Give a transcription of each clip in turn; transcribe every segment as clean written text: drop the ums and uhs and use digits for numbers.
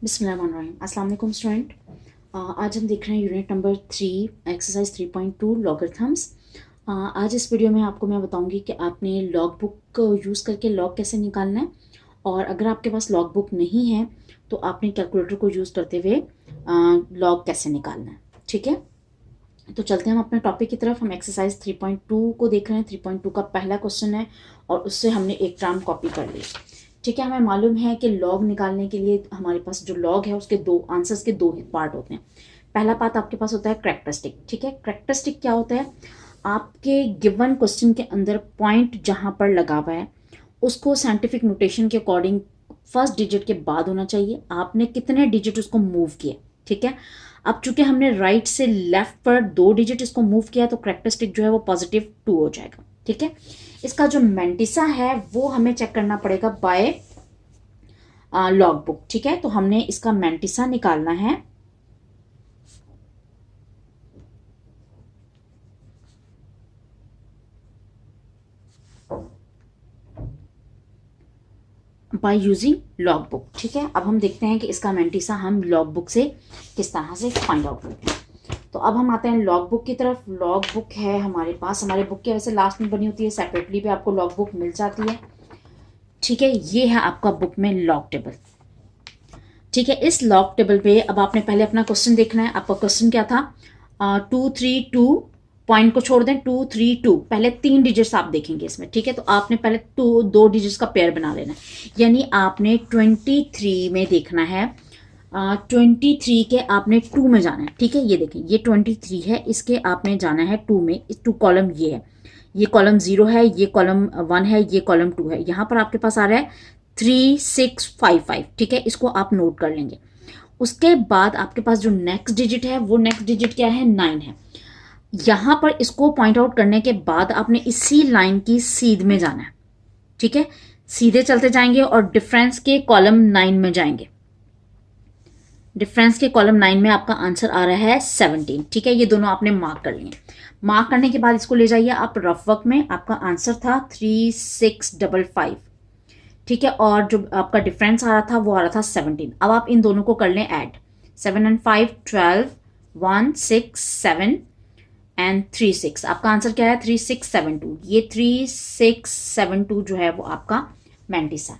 बिस्मिल्लाहिर्रहमानिर्रहीम। अस्सलाम वालेकुम स्टूडेंट। आज हम देख रहे हैं यूनिट नंबर 3 एक्सरसाइज 3.2 लॉगरिथम्स। आज इस वीडियो में आपको मैं बताऊंगी कि आपने लॉग बुक को यूज़ करके लॉग कैसे निकालना है, और अगर आपके पास लॉग बुक नहीं है तो आपने कैलकुलेटर को यूज़ करते हुए लॉग कैसे निकालना है। ठीक है, तो चलते हैं हम अपने टॉपिक की तरफ। हम एक्सरसाइज 3.2 को देख रहे हैं। 3.2 का पहला क्वेश्चन है और उससे हमने एक टर्म कॉपी कर ली। ठीक है, हमें मालूम है कि लॉग निकालने के लिए हमारे पास जो लॉग है उसके दो आंसर्स के दो ही पार्ट होते हैं। पहला पार्ट आपके पास होता है करेक्टरिस्टिक। ठीक है, करेक्टरिस्टिक क्या होता है? आपके गिवन क्वेश्चन के अंदर पॉइंट जहां पर लगा हुआ है उसको साइंटिफिक नोटेशन के अकॉर्डिंग फर्स्ट डिजिट के बाद होना चाहिए। आपने कितने डिजिट उसको मूव किए। ठीक है, अब चूंकि हमने राइट से लेफ्ट पर 2 डिजिट इसको मूव किया तो करेक्टरिस्टिक जो है वो +2 हो जाएगा। ठीक है, इसका जो मेंटिसा है वो हमें चेक करना पड़ेगा बाय लॉग बुक। ठीक है, तो हमने इसका मेंटिसा निकालना है। By using log book. ठीक है, अब हम देखते हैं कि इसका मेंटिसा हम लॉग बुक से किस तरह से फाइंड आउट करते हैं। तो अब हम आते हैं लॉग बुक की तरफ। लॉग बुक है हमारे पास, हमारे बुक के वैसे लास्ट में बनी होती है, सेपरेटली भी आपको लॉग बुक मिल जाती है। ठीक है, ये है आपका बुक में लॉग टेबल। ठीक है, इस लॉग टेबल पे अब आपने पहले अपना क्वेश्चन देखना है। आपका क्वेश्चन क्या था? 232 पॉइंट को छोड़ दें, 232 पहले 3 डिजिट्स आप देखेंगे इसमें। ठीक है, तो आपने पहले 2 डिजिट्स का पेयर बना लेना है, यानी आपने 23 में देखना है। 23 के आपने 2 में जाना है। ठीक है, ये देखें, ये 23 है, इसके आपने जाना है 2 में। इस 2 कॉलम ये है, ये कॉलम 0 है, ये कॉलम 1 है, ये कॉलम 2 है। यहाँ पर आपके पास आ रहा है 3655। ठीक है, इसको आप नोट कर लेंगे। उसके बाद आपके पास जो नेक्स्ट डिजिट है वो नेक्स्ट डिजिट क्या है? 9 है। यहां पर इसको पॉइंट आउट करने के बाद आपने इसी लाइन की सीध में जाना है। ठीक है, सीधे चलते जाएंगे और डिफरेंस के कॉलम 9 में जाएंगे। डिफरेंस के कॉलम 9 में आपका आंसर आ रहा है 17। ठीक है, ये दोनों आपने मार्क कर लिए। मार्क करने के बाद इसको ले जाइए आप रफ वर्क में। आपका आंसर था 3655। ठीक है, और जो आपका डिफरेंस आ रहा था वो आ रहा था 17। अब आप इन दोनों को कर लें ऐड। 7 and 5 12, 1 6 7 and 3 6। आपका आंसर क्या है? 3672। ये 3672 जो है वो आपका मेंटिस है।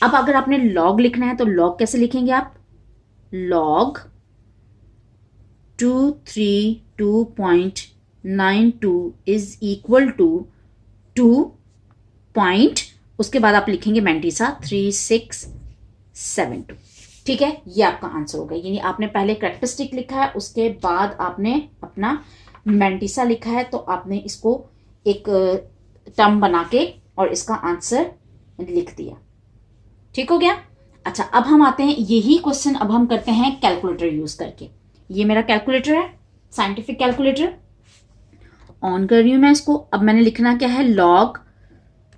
अब अगर आपने लॉग लिखना है तो लॉग कैसे लिखेंगे आप? Log 232.92 is equal to 2 point, उसके बाद आप लिखेंगे मेंटिसा 3672। ठीक है, ये आपका आंसर होगा। यानी आपने पहले करेक्टरिस्टिक लिखा है, उसके बाद आपने अपना मेंटिसा लिखा है, तो आपने इसको एक टर्म बना के और इसका आंसर लिख दिया। ठीक हो गया। अच्छा, अब हम आते हैं, यही क्वेश्चन अब हम करते हैं कैलकुलेटर यूज करके। ये मेरा कैलकुलेटर है, साइंटिफिक कैलकुलेटर। ऑन कर रही हूं मैं इसको। अब मैंने लिखना क्या है? लॉग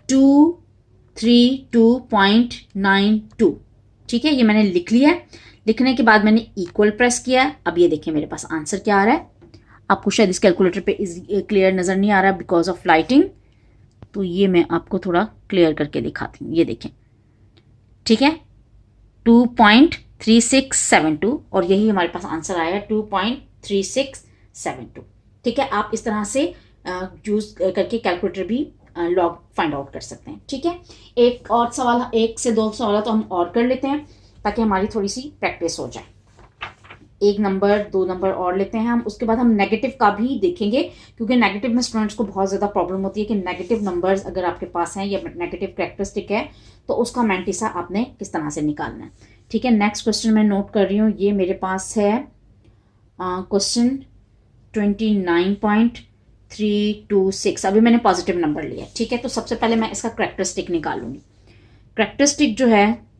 232.92। ठीक है, ये मैंने लिख लिया है। लिखने के बाद मैंने इक्वल प्रेस किया है। अब ये देखिए मेरे पास आंसर क्या आ रहा है। आपको शायद इस कैलकुलेटर पे क्लियर नजर नहीं आ रहा बिकॉज ऑफ लाइटिंग, तो ये मैं आपको थोड़ा क्लियर करके दिखाती हूँ। ये देखें, ठीक है, 2.3672 और यही हमारे पास आंसर आया 2.3672। ठीक है, आप इस तरह से यूज करके कैलकुलेटर भी लॉग फाइंड आउट कर सकते हैं। ठीक है, एक और सवाल, 1 से 2 सवाल तो हम और कर लेते हैं ताकि हमारी थोड़ी सी प्रैक्टिस हो जाए। 1 नंबर 2 नंबर और लेते हैं हम। उसके बाद हम नेगेटिव का भी देखेंगे, क्योंकि नेगेटिव में स्टूडेंट्स को बहुत ज़्यादा प्रॉब्लम होती है कि नेगेटिव नंबर्स अगर आपके पास हैं या नेगेटिव कैरेक्टरिस्टिक है तो उसका मेंटिसा आपने किस तरह से निकालना है। ठीक है, नेक्स्ट क्वेश्चन मैं नोट कर रही हूँ। ये मेरे पास है क्वेश्चन 29.326। अभी मैंने पॉजिटिव नंबर लिया। ठीक है, तो सबसे पहले मैं इसका कैरेक्टरिस्टिक निकालूंगी। कैरेक्टरिस्टिक जो है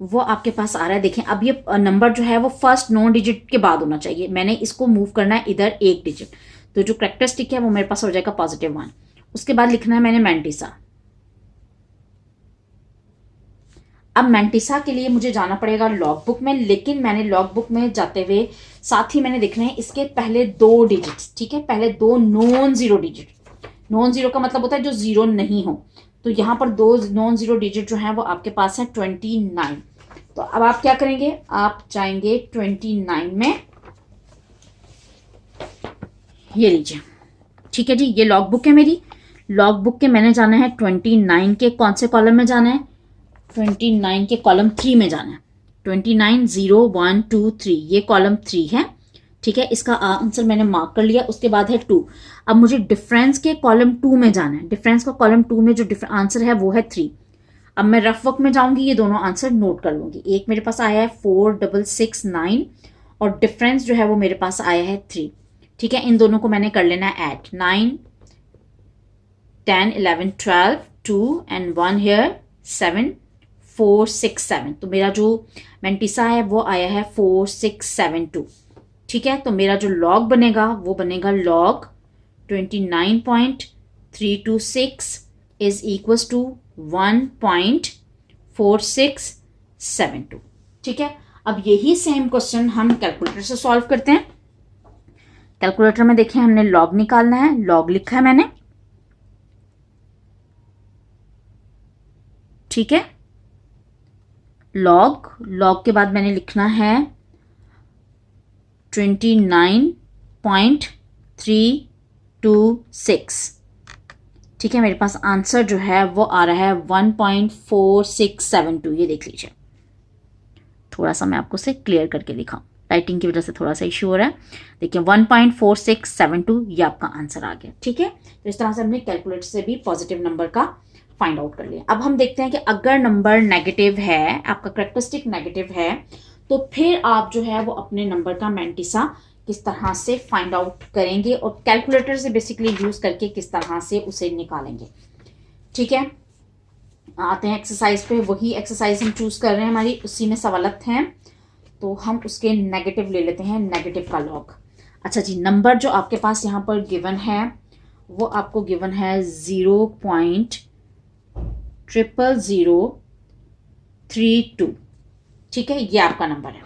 वो आपके पास आ रहा है। देखें, अब ये नंबर जो है वो फर्स्ट 9 डिजिट के बाद होना चाहिए। मैंने इसको मूव करना है इधर 1 डिजिट, तो जो कैरेक्टरिस्टिक है वो मेरे पास हो जाएगा +1। उसके बाद लिखना है मैंने मेंटिसा। अब मेंटिसा के लिए मुझे जाना पड़ेगा लॉग बुक में, लेकिन मैंने लॉग बुक में जाते हुए साथ ही मैंने देखना है इसके पहले 2 डिजिट्स। ठीक है, पहले 2 non zero digit. Non zero का मतलब होता है जो जीरो नहीं हो, तो यहाँ पर दो नॉन जीरो डिजिट जो हैं वो आपके पास है 29। तो अब आप क्या करेंगे, आप जाएंगे 29 में, ये लीजिए, ठीक है जी, ये लॉग बुक है मेरी। लॉग बुक के मैंने जाना है 29 के कौन से कॉलम में जाना है, 29 के कॉलम 3 में जाना है। 29 0 1 2 3 ये कॉलम 3 है, ठीक है। इसका आंसर मैंने मार्क कर लिया। उसके बाद है 2। अब मुझे डिफरेंस के कॉलम 2 में जाना है। डिफरेंस का कॉलम 2 में जो आंसर है वो है 3। अब मैं रफ वर्क में जाऊंगी, ये दोनों आंसर नोट कर लूंगी। एक मेरे पास आया है 4669 और डिफरेंस जो है वो मेरे पास आया है 3, ठीक है। इन दोनों को मैंने कर लेना है ऐड। 9 10 11 12 2 and 1 here 7 4 6 7। तो मेरा जो मेंटिसा है वो आया है 4672, ठीक है। तो मेरा जो लॉग बनेगा वो बनेगा लॉग 29.326 इज इक्वल्स टू 1.4672, ठीक है। अब यही सेम क्वेश्चन हम कैलकुलेटर से सॉल्व करते हैं। कैलकुलेटर में देखें, हमने लॉग निकालना है। लॉग लिखा है मैंने, ठीक है। लॉग के बाद मैंने लिखना है 29.326, ठीक है। मेरे पास आंसर जो है वो आ रहा है 1.4672। ये देख लीजिए, थोड़ा सा मैं आपको से क्लियर करके दिखाऊं, लाइटिंग की वजह से थोड़ा सा इश्यू हो रहा है। देखिए 1.4672 ये आपका आंसर आ गया, ठीक है। तो इस तरह से हमने कैलकुलेटर से भी पॉजिटिव नंबर का फाइंड आउट कर लिया। अब हम देखते हैं कि अगर नंबर नेगेटिव है, आपका कैरेक्टरिस्टिक नेगेटिव है, तो फिर आप जो है वो अपने नंबर का मेंटिसा किस तरह से फाइंड आउट करेंगे और कैलकुलेटर से बेसिकली यूज करके किस तरह से उसे निकालेंगे, ठीक है। आते हैं एक्सरसाइज पे। वही एक्सरसाइज हम चूज कर रहे हैं, हमारी उसी में सवालत हैं, तो हम उसके नेगेटिव ले लेते हैं, नेगेटिव का लॉग। अच्छा जी, नंबर जो आपके पास यहाँ पर गिवन है वो आपको गिवन है 0.00032, ठीक है। ये आपका नंबर है।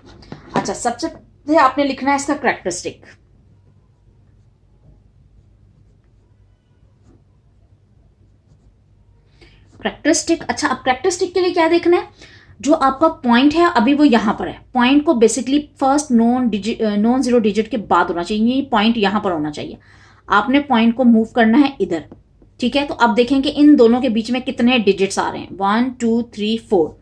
अच्छा, सबसे पहले आपने लिखना है इसका कैरेक्टरिस्टिक। अच्छा, अब कैरेक्टरिस्टिक के लिए क्या देखना है, जो आपका पॉइंट है अभी वो यहां पर है। पॉइंट को basically first non zero digit के बाद होना चाहिए, ये पॉइंट यहां पर होना चाहिए। आपने पॉइंट को मूव करना है इधर, ठीक है। तो अब देखें कि इन दोनों के बीच में कितने डिजिट्स आ रहे हैं, 1 2 3 4।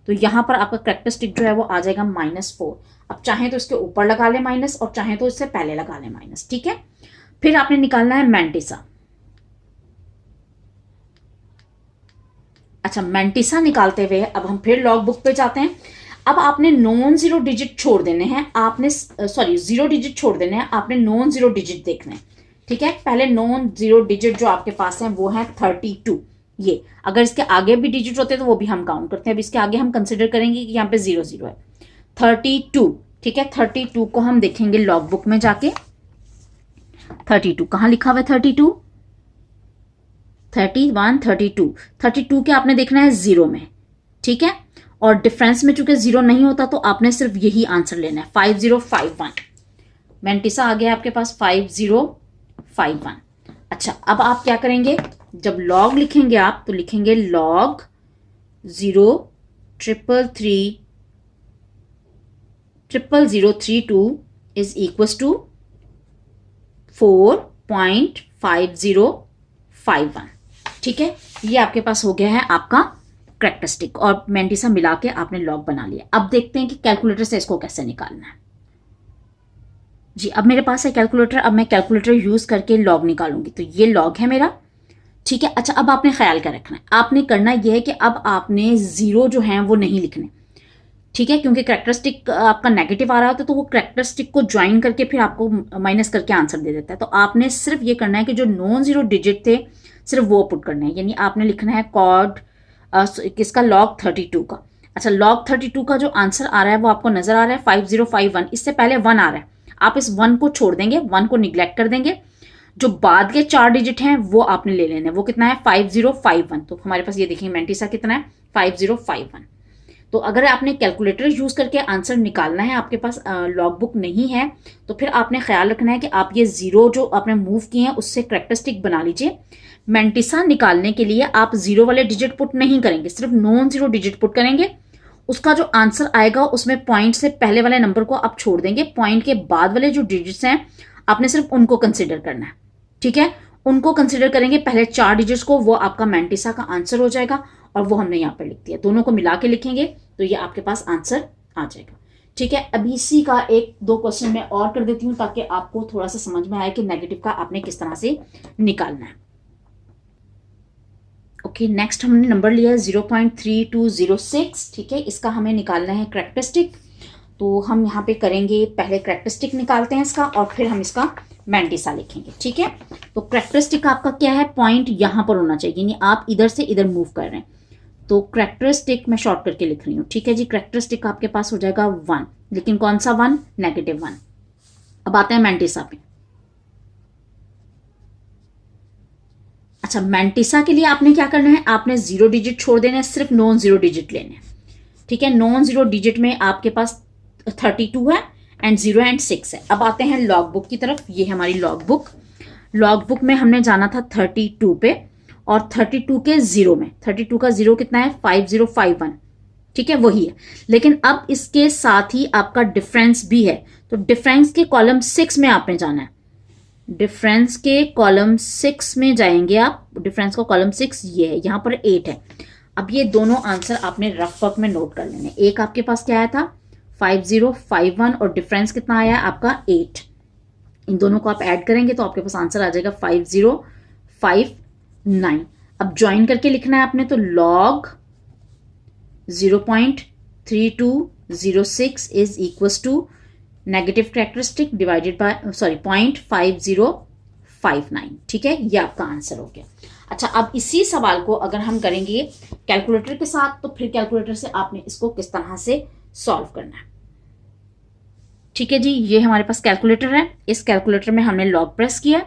तो यहां पर आपका कैरेक्टरिस्टिक जो है वो आ जाएगा -4। अब चाहें तो इसके ऊपर लगा ले माइनस और चाहें तो इससे पहले लगा ले माइनस, ठीक है। फिर आपने निकालना है मेंटिसा। अच्छा, मेंटिसा निकालते हुए अब हम फिर लॉग बुक पे जाते हैं। अब आपने नॉन जीरो डिजिट छोड़ देने हैं, आपने जीरो डिजिट छोड़ देने हैं, आपने नॉन जीरो डिजिट देखना है, ठीक है। पहले नॉन जीरो डिजिट जो आपके पास है वो है 32। ये अगर इसके आगे भी डिजिट होते तो वो भी हम काउंट करते हैं। अब इसके आगे हम कंसिडर करेंगे कि यहाँ पे 0 0 है। 32, ठीक है। 32 को हम देखेंगे लॉग बुक में जाके। 32 कहाँ लिखा हुआ है, 32 31 32 32 के आपने देखना है 0 में, ठीक है। और डिफरेंस में चूंकि 0 नहीं होता तो आपने सिर्फ यही आंसर लेना है, 5051। मेंटिसा आ गया आपके पास 5051। अच्छा, अब आप क्या करेंगे, जब लॉग लिखेंगे आप तो लिखेंगे लॉग 0.0330032 इज इक्वल टू 4.5051, ठीक है। ये आपके पास हो गया है आपका कैरेक्टरिस्टिक और मेंटिसा मिला के आपने लॉग बना लिया। अब देखते हैं कि कैलकुलेटर से इसको कैसे निकालना है। जी, अब मेरे पास है कैलकुलेटर। अब मैं कैलकुलेटर यूज करके लॉग निकालूंगी। तो ये लॉग है मेरा, ठीक है। अच्छा, अब आपने ख्याल क्या रखना है, आपने करना यह है कि अब आपने 0 जो है वो नहीं लिखने, ठीक है, क्योंकि कैरेक्टरिस्टिक आपका नेगेटिव आ रहा होता है तो वो कैरेक्टरिस्टिक को ज्वाइन करके फिर आपको माइनस करके आंसर दे देता है। तो आपने सिर्फ ये करना है कि जो नॉन जीरो डिजिट थे सिर्फ वो पुट करना है, यानी आपने लिखना है कॉड किसका, लॉग 32 का। अच्छा, लॉग 32 का जो आंसर आ रहा है वो आपको नजर आ रहा है 5051। इससे पहले 1 आ रहा है, आप इस 1 को छोड़ देंगे, 1 को निग्लेक्ट कर देंगे। जो बाद के 4 डिजिट हैं वो आपने ले लेने, वो कितना है 5051। तो हमारे पास ये देखिए मेंटिसा कितना है 5051। तो अगर आपने कैलकुलेटर यूज़ करके आंसर निकालना है, आपके पास लॉग बुक नहीं है, तो फिर आपने ख्याल रखना है कि आप ये ज़ीरो जो आपने मूव किए हैं उससे करेक्टरिस्टिक बना लीजिए। मैंटिसा निकालने के लिए आप ज़ीरो वाले डिजिट पुट नहीं करेंगे, सिर्फ नॉन ज़ीरो डिजिट पुट करेंगे। उसका जो आंसर आएगा उसमें पॉइंट से पहले वाले नंबर को आप छोड़ देंगे, पॉइंट के बाद वाले जो डिजिट्स हैं आपने सिर्फ उनको कंसिडर करना है, ठीक है। उनको कंसिडर करेंगे पहले 4 डिजिट्स को, वो आपका मैंटिसा का आंसर हो जाएगा और वो हमने यहाँ पर लिख दिया। दोनों को मिला के लिखेंगे तो ये आपके पास आंसर आ जाएगा, ठीक है। अभी इसी का 1-2 क्वेश्चन मैं और कर देती हूँ ताकि आपको थोड़ा सा समझ में आए कि नेगेटिव का आपने किस तरह से निकालना है। ओके, नेक्स्ट हमने नंबर लिया है 0.3206, ठीक है। इसका हमें निकालना है करेक्टरिस्टिक। तो हम यहाँ पे करेंगे, पहले करेक्टरिस्टिक निकालते हैं इसका और फिर हम इसका मैंटिसा लिखेंगे, ठीक है। तो करेक्टरिस्टिक आपका क्या है, पॉइंट यहाँ पर होना चाहिए, यानी आप इधर से इधर मूव कर रहे हैं। तो करेक्टरिस्टिक मैं शॉर्ट करके लिख रही हूँ, ठीक है जी। करेक्टरिस्टिक आपके पास हो जाएगा 1, लेकिन कौन सा 1, -1। अब आते हैं मैंटिसा पे। अच्छा, मैंटिसा के लिए आपने क्या करना है, आपने 0 डिजिट छोड़ देना है, सिर्फ नॉन ज़ीरो डिजिट लेने हैं, ठीक है। नॉन ज़ीरो डिजिट में आपके पास 32 है एंड 0 एंड 6 है। अब आते हैं लॉग बुक की तरफ। ये है हमारी लॉग बुक। लॉग बुक में हमने जाना था 32 पे और 32 के 0 में, 32 का 0 कितना है, 5051, ठीक है, वही है। लेकिन अब इसके साथ ही आपका डिफरेंस भी है, तो डिफरेंस के कॉलम 6 में आपने जाना है। डिफरेंस के कॉलम 6 में जाएंगे आप। डिफरेंस का कॉलम 6 ये है, यहाँ पर 8 है। अब ये दोनों आंसर आपने रफ वर्क में नोट कर लेने। एक आपके पास क्या आया था 5051 और डिफरेंस कितना आया आपका 8। इन दोनों को आप ऐड करेंगे तो आपके पास आंसर आ जाएगा 5059। अब ज्वाइन करके लिखना है आपने, तो log 0.3206 is equals to negative characteristic divided by 0.5059, ठीक है। ये आपका आंसर हो गया। अच्छा, अब इसी सवाल को अगर हम करेंगे कैलकुलेटर के साथ, तो फिर कैलकुलेटर से आपने इसको किस तरह से सॉल्व करना है, ठीक है जी। ये हमारे पास कैलकुलेटर है। इस कैलकुलेटर में हमने लॉग प्रेस किया।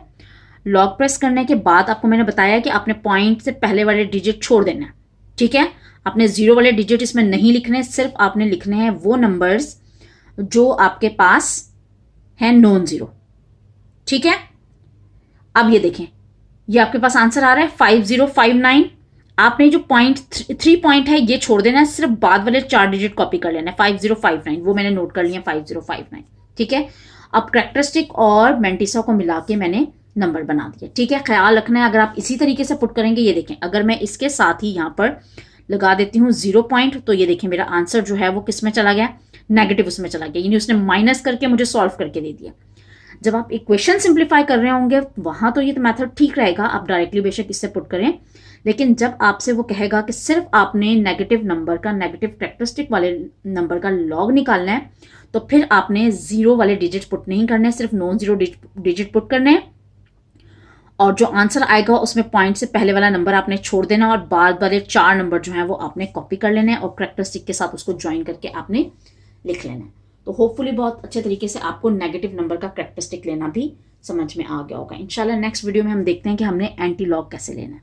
लॉग प्रेस करने के बाद आपको मैंने बताया कि आपने पॉइंट से पहले वाले डिजिट छोड़ देना है, ठीक है। आपने 0 वाले डिजिट इसमें नहीं लिखने, सिर्फ आपने लिखने हैं वो नंबर्स जो आपके पास है नॉन ज़ीरो, ठीक है। अब ये देखें, ये आपके पास आंसर आ रहा है 5059। आपने जो पॉइंट 3 पॉइंट है ये छोड़ देना है, सिर्फ बाद वाले 4 डिजिट कॉपी कर लेना है, 5059, वो मैंने नोट कर लिया 5059, ठीक है। अब कैरेक्टरिस्टिक और मैंटिसा को मिला के मैंने नंबर बना दिया, ठीक है। ख्याल रखना है अगर आप इसी तरीके से पुट करेंगे, ये देखें अगर मैं इसके साथ ही यहाँ पर लगा देती हूँ 0 पॉइंट, तो ये देखें मेरा आंसर जो है वो किस में चला गया, नेगेटिव उसमें चला गया, यानी उसने माइनस करके मुझे सॉल्व करके दे दिया। जब आप इक्वेशन सिंप्लीफाई कर रहे होंगे वहां तो ये मेथड ठीक रहेगा, आप डायरेक्टली बेशक इससे पुट करें, लेकिन जब आपसे वो कहेगा कि सिर्फ आपने नेगेटिव नंबर का, नेगेटिव कैरेक्टरिस्टिक वाले नंबर का लॉग निकालना है, तो फिर आपने 0 वाले डिजिट पुट नहीं करने, सिर्फ नॉन ज़ीरो डिजिट पुट करने, और जो आंसर आएगा उसमें पॉइंट से पहले वाला नंबर आपने छोड़ देना और बाद वाले 4 नंबर जो हैं वो आपने कॉपी कर लेने और कैरेक्टरिस्टिक के साथ उसको ज्वाइन करके आपने लिख लेना है। तो होपफुली बहुत अच्छे तरीके से आपको नेगेटिव नंबर का कैरेक्टरिस्टिक लेना भी समझ में आ गया होगा। इंशाल्लाह नेक्स्ट वीडियो में हम देखते हैं कि हमने एंटी लॉग कैसे लेना है।